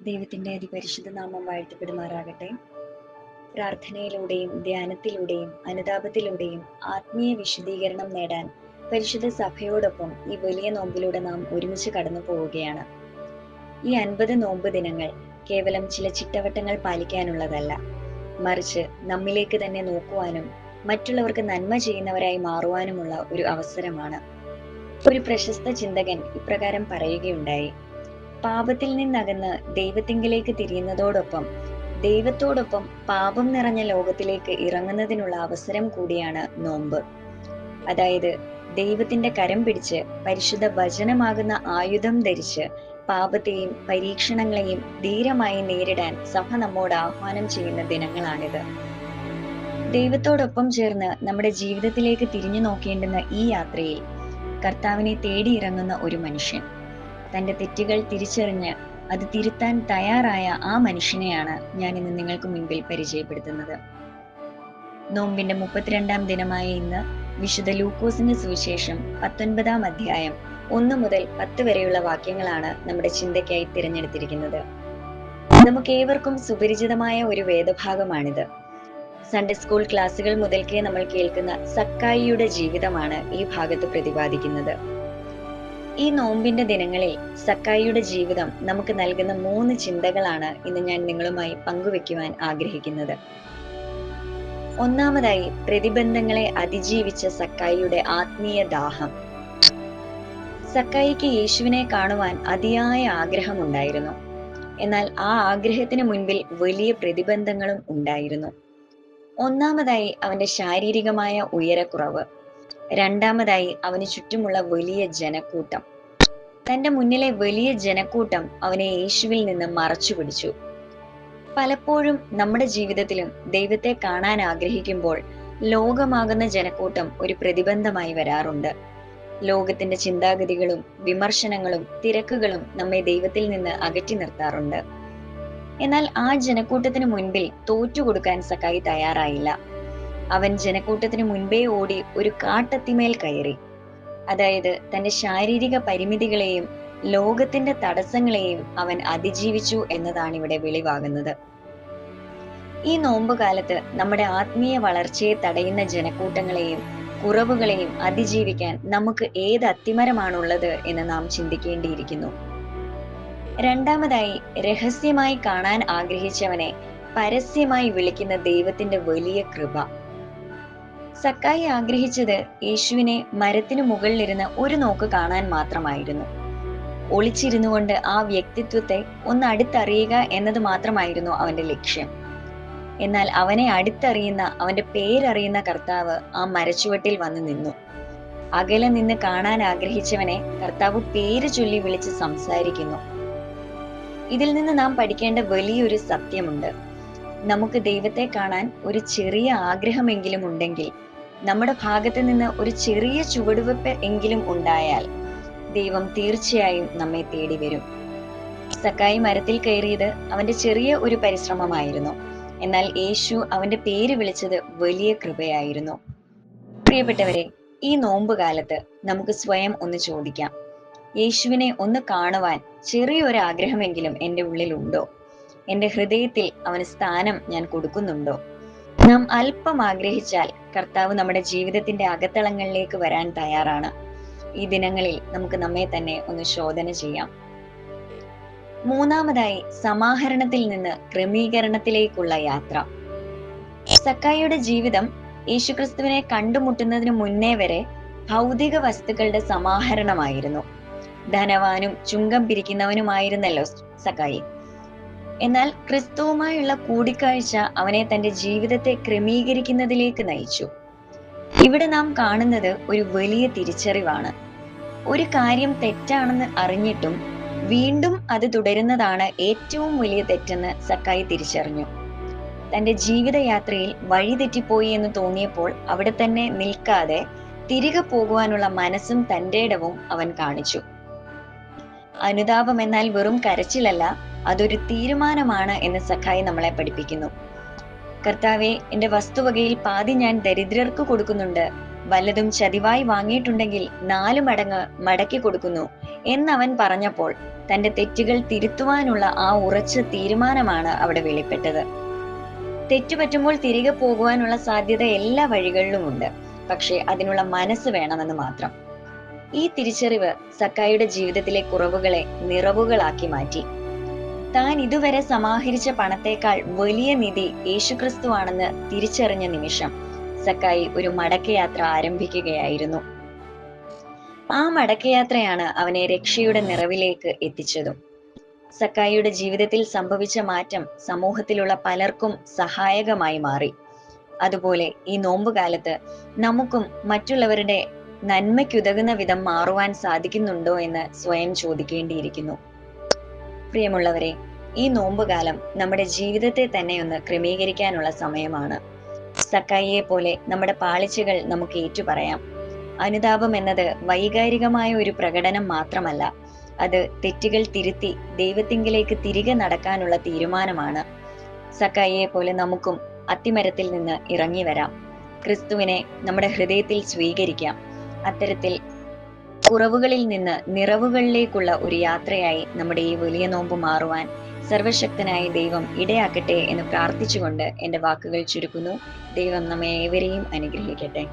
ദൈവത്തിൻ്റെ അതിപരിശുദ്ധ നാമം വാഴ്ത്തപ്പെടുമാറാകട്ടെ. പ്രാർത്ഥനയിലൂടെയും ധ്യാനത്തിലൂടെയും അനുതാപത്തിലൂടെയും ആത്മീയ വിശുദ്ധീകരണം നേടാൻ പരിശുദ്ധ സഭയോടൊപ്പം ഈ വലിയ നോമ്പിലൂടെ നാം ഒരുമിച്ച് കടന്നു പോവുകയാണ്. ഈ 50 നോമ്പ് ദിനങ്ങൾ കേവലം ചില ചിട്ടവട്ടങ്ങൾ പാലിക്കാനുള്ളതല്ല, മറിച്ച് നമ്മിലേക്ക് തന്നെ നോക്കുവാനും മറ്റുള്ളവർക്ക് നന്മ ചെയ്യുന്നവരായി മാറുവാനുമുള്ള ഒരു അവസരമാണ്. ഒരു പ്രശസ്ത ചിന്തകൻ ഇപ്രകാരം പറയുകയുണ്ടായി: പാപത്തിൽ നിന്നകന്ന് ദൈവത്തിങ്കിലേക്ക് തിരിയുന്നതോടൊപ്പം ദൈവത്തോടൊപ്പം പാപം നിറഞ്ഞ ലോകത്തിലേക്ക് ഇറങ്ങുന്നതിനുള്ള അവസരം കൂടിയാണ് നോമ്പ്. അതായത് ദൈവത്തിന്റെ കരം പിടിച്ച് പരിശുദ്ധ വചനമാകുന്ന ആയുധം ധരിച്ച് പാപത്തെയും പരീക്ഷണങ്ങളെയും ധീരമായി നേരിടാൻ സഭ നമ്മോട് ആഹ്വാനം ചെയ്യുന്ന ദിനങ്ങളാണിത്. ദൈവത്തോടൊപ്പം ചേർന്ന് നമ്മുടെ ജീവിതത്തിലേക്ക് തിരിഞ്ഞു നോക്കേണ്ടുന്ന ഈ യാത്രയിൽ കർത്താവിനെ തേടിയിറങ്ങുന്ന ഒരു മനുഷ്യൻ, തന്റെ തെറ്റുകൾ തിരിച്ചറിഞ്ഞ് അത് തിരുത്താൻ തയ്യാറായ ആ മനുഷ്യനെയാണ് ഞാൻ ഇന്ന് നിങ്ങൾക്ക് മുൻപിൽ പരിചയപ്പെടുത്തുന്നത്. നോമ്പിന്റെ 32-ാം ദിനമായ ഇന്ന് വിശുദ്ധ ലൂക്കോസിന്റെ സുവിശേഷം 19-ാം അധ്യായം 1 മുതൽ 10 വരെയുള്ള വാക്യങ്ങളാണ് നമ്മുടെ ചിന്തയ്ക്കായി തിരഞ്ഞെടുത്തിരിക്കുന്നത്. നമുക്ക് ഏവർക്കും സുപരിചിതമായ ഒരു വേദഭാഗമാണിത്. സൺഡേ സ്കൂൾ ക്ലാസ്സുകൾ മുതൽക്കേ നമ്മൾ കേൾക്കുന്ന സക്കായിയുടെ ജീവിതമാണ് ഈ ഭാഗത്ത് പ്രതിപാദിക്കുന്നത്. ഈ നോമ്പിന്റെ ദിനങ്ങളിൽ സക്കായിയുടെ ജീവിതം നമുക്ക് നൽകുന്ന 3 ചിന്തകളാണ് ഇന്ന് ഞാൻ നിങ്ങളുമായി പങ്കുവെക്കുവാൻ ആഗ്രഹിക്കുന്നത്. ഒന്നാമതായി, പ്രതിബന്ധങ്ങളെ അതിജീവിച്ച സക്കായിയുടെ ആത്മീയ ദാഹം. സക്കായിക്ക് യേശുവിനെ കാണുവാൻ അതിയായ ആഗ്രഹമുണ്ടായിരുന്നു. എന്നാൽ ആ ആഗ്രഹത്തിന് മുൻപിൽ വലിയ പ്രതിബന്ധങ്ങളും ഉണ്ടായിരുന്നു. ഒന്നാമതായി, അവന്റെ ശാരീരികമായ ഉയരക്കുറവ്. രണ്ടാമതായി, അവന് ചുറ്റുമുള്ള വലിയ ജനക്കൂട്ടം. തന്റെ മുന്നിലെ വലിയ ജനക്കൂട്ടം അവനെ യേശുവിൽ നിന്ന് മറച്ചു പിടിച്ചു. പലപ്പോഴും നമ്മുടെ ജീവിതത്തിലും ദൈവത്തെ കാണാൻ ആഗ്രഹിക്കുമ്പോൾ ലോകമാകുന്ന ജനക്കൂട്ടം ഒരു പ്രതിബന്ധമായി വരാറുണ്ട്. ലോകത്തിന്റെ ചിന്താഗതികളും വിമർശനങ്ങളും തിരക്കുകളും നമ്മെ ദൈവത്തിൽ നിന്ന് അകറ്റി നിർത്താറുണ്ട്. എന്നാൽ ആ ജനക്കൂട്ടത്തിന് മുൻപിൽ തോറ്റുകൊടുക്കാൻ സക്കായി തയ്യാറായില്ല. അവൻ ജനക്കൂട്ടത്തിന് മുൻപേ ഓടി ഒരു കാട്ടത്തിമേൽ കയറി. അതായത് തന്റെ ശാരീരിക പരിമിതികളെയും ലോകത്തിന്റെ തടസ്സങ്ങളെയും അവൻ അതിജീവിച്ചു എന്നതാണ് ഇവിടെ വെളിവാകുന്നത്. ഈ നോമ്പുകാലത്ത് നമ്മുടെ ആത്മീയ വളർച്ചയെ തടയുന്ന ജനക്കൂട്ടങ്ങളെയും കുറവുകളെയും അതിജീവിക്കാൻ നമുക്ക് ഏത് അത്തിമരമാണുള്ളത് എന്ന് നാം ചിന്തിക്കേണ്ടിയിരിക്കുന്നു. രണ്ടാമതായി, രഹസ്യമായി കാണാൻ ആഗ്രഹിച്ചവനെ പരസ്യമായി വിളിക്കുന്ന ദൈവത്തിന്റെ വലിയ കൃപ. സക്കായി ആഗ്രഹിച്ചത് യേശുവിനെ മരത്തിനു മുകളിലിരുന്ന് ഒരു നോക്ക് കാണാൻ മാത്രമായിരുന്നു. ഒളിച്ചിരുന്നു കൊണ്ട് ആ വ്യക്തിത്വത്തെ ഒന്ന് അടുത്തറിയുക എന്നത് മാത്രമായിരുന്നു അവന്റെ ലക്ഷ്യം. എന്നാൽ അവനെ അടുത്തറിയുന്ന, അവന്റെ പേരറിയുന്ന കർത്താവ് ആ മരച്ചുവട്ടിൽ വന്നു നിന്നു. അകലെ നിന്ന് കാണാൻ ആഗ്രഹിച്ചവനെ കർത്താവ് പേര് ചൊല്ലി വിളിച്ച് സംസാരിക്കുന്നു. ഇതിൽ നിന്ന് നാം പഠിക്കേണ്ട വലിയൊരു സത്യമുണ്ട്. നമുക്ക് ദൈവത്തെ കാണാൻ ഒരു ചെറിയ ആഗ്രഹമെങ്കിലും ഉണ്ടെങ്കിൽ, നമ്മുടെ ഭാഗത്ത് നിന്ന് ഒരു ചെറിയ ചുവടുവെപ്പ് എങ്കിലും ഉണ്ടായാൽ ദൈവം തീർച്ചയായും നമ്മെ തേടി വരും. സക്കായി മരത്തിൽ കയറിയത് അവന്റെ ചെറിയ ഒരു പരിശ്രമമായിരുന്നു. എന്നാൽ യേശു അവന്റെ പേര് വിളിച്ചത് വലിയ കൃപയായിരുന്നു. പ്രിയപ്പെട്ടവരെ, ഈ നോമ്പുകാലത്ത് നമുക്ക് സ്വയം ഒന്ന് ചോദിക്കാം: യേശുവിനെ ഒന്ന് കാണുവാൻ ചെറിയൊരു ആഗ്രഹമെങ്കിലും എൻ്റെ ഉള്ളിലുണ്ടോ? എൻ്റെ ഹൃദയത്തിൽ അവന് സ്ഥാനം ഞാൻ കൊടുക്കുന്നുണ്ടോ? നാം അല്പം ആഗ്രഹിച്ചാൽ കർത്താവ് നമ്മുടെ ജീവിതത്തിന്റെ അകത്തളങ്ങളിലേക്ക് വരാൻ തയ്യാറാണ്. ഈ ദിനങ്ങളിൽ നമുക്ക് നമ്മെ തന്നെ ഒന്ന് ശോധന ചെയ്യാം. മൂന്നാമതായി, സമാഹരണത്തിൽ നിന്ന് ക്രമീകരണത്തിലേക്കുള്ള യാത്ര. സക്കായിയുടെ ജീവിതം യേശുക്രിസ്തുവിനെ കണ്ടുമുട്ടുന്നതിന് മുന്നേ വരെ ഭൗതിക വസ്തുക്കളുടെ സമാഹരണമായിരുന്നു. ധനവാനും ചുങ്കം പിരിക്കുന്നവനുമായിരുന്നല്ലോ സക്കായി. എന്നാൽ ക്രിസ്തുവുമായുള്ള കൂടിക്കാഴ്ച അവനെ തന്റെ ജീവിതത്തെ ക്രമീകരിക്കുന്നതിലേക്ക് നയിച്ചു. ഇവിടെ നാം കാണുന്നത് ഒരു വലിയ തിരിച്ചറിവാണ്. ഒരു കാര്യം തെറ്റാണെന്ന് അറിഞ്ഞിട്ടും വീണ്ടും അത് തുടരുന്നതാണ് ഏറ്റവും വലിയ തെറ്റെന്ന് സക്കായി തിരിച്ചറിഞ്ഞു. തന്റെ ജീവിതയാത്രയിൽ വഴിതെറ്റിപ്പോയി എന്ന് തോന്നിയപ്പോൾ അവിടെ തന്നെ നിൽക്കാതെ തിരികെ പോകുവാനുള്ള മനസ്സും തന്റെ ഇടവും അവൻ കാണിച്ചു. അനുതാപം എന്നാൽ വെറും കരച്ചിലല്ല, അതൊരു തീരുമാനമാണ് എന്ന് സക്കായി നമ്മളെ പഠിപ്പിക്കുന്നു. കർത്താവെ, എന്റെ വസ്തുവകയിൽ പാതി ഞാൻ ദരിദ്രർക്ക് കൊടുക്കുന്നുണ്ട്, വല്ലതും ചതിവായി വാങ്ങിയിട്ടുണ്ടെങ്കിൽ 4 മടങ്ങ് മടക്കി കൊടുക്കുന്നു എന്നവൻ പറഞ്ഞപ്പോൾ തന്റെ തെറ്റുകൾ തിരുത്തുവാനുള്ള ആ ഉറച്ച തീരുമാനമാണ് അവിടെ വെളിപ്പെട്ടത്. തെറ്റുപറ്റുമ്പോൾ തിരികെ പോകുവാനുള്ള സാധ്യത എല്ലാ വഴികളിലുമുണ്ട്. പക്ഷേ അതിനുള്ള മനസ്സ് വേണമെന്ന് മാത്രം. ഈ തിരിച്ചറിവ് സക്കായിയുടെ ജീവിതത്തിലെ കുറവുകളെ നിറവുകളാക്കി മാറ്റി. താൻ ഇതുവരെ സമാഹരിച്ച പണത്തേക്കാൾ വലിയ നിധി യേശുക്രിസ്തുവാണെന്ന് തിരിച്ചറിഞ്ഞ നിമിഷം സക്കായി ഒരു മടക്കയാത്ര ആരംഭിക്കുകയായിരുന്നു. ആ മടക്കയാത്രയാണ് അവനെ രക്ഷയുടെ നിറവിലേക്ക് എത്തിച്ചതും. സക്കായിയുടെ ജീവിതത്തിൽ സംഭവിച്ച മാറ്റം സമൂഹത്തിലുള്ള പലർക്കും സഹായകമായി മാറി. അതുപോലെ ഈ നോമ്പുകാലത്ത് നമുക്കും മറ്റുള്ളവരുടെ നന്മയ്ക്കുതകുന്ന വിധം മാറുവാൻ സാധിക്കുന്നുണ്ടോ എന്ന് സ്വയം ചോദിക്കേണ്ടിയിരിക്കുന്നു. പ്രിയമുള്ളവരെ, ഈ നോമ്പുകാലം നമ്മുടെ ജീവിതത്തെ തന്നെ ഒന്ന് ക്രമീകരിക്കാനുള്ള സമയമാണ്. സക്കായിയെ പോലെ നമ്മുടെ പാളിച്ചകൾ നമുക്ക് ഏറ്റുപറയാം. അനുതാപം എന്നത് വൈകാരികമായ ഒരു പ്രകടനം മാത്രമല്ല, അത് തെറ്റുകൾ തിരുത്തി ദൈവത്തിങ്കിലേക്ക് തിരികെ നടക്കാനുള്ള തീരുമാനമാണ്. സക്കായിയെ പോലെ നമുക്കും അത്തിമരത്തിൽ നിന്ന് ഇറങ്ങി വരാം. ക്രിസ്തുവിനെ നമ്മുടെ ഹൃദയത്തിൽ സ്വീകരിക്കാം. അത്തരത്തിൽ കുറവുകളിൽ നിന്ന് നിറവുകളിലേക്കുള്ള ഒരു യാത്രയായി നമ്മുടെ ഈ വലിയ നോമ്പ് മാറുവാൻ സർവശക്തനായ ദൈവം ഇടയാക്കട്ടെ എന്ന് പ്രാർത്ഥിച്ചുകൊണ്ട് എൻ്റെ വാക്കുകൾ ചുരുക്കുന്നു. ദൈവം നമ്മെ ഏവരെയും അനുഗ്രഹിക്കട്ടെ.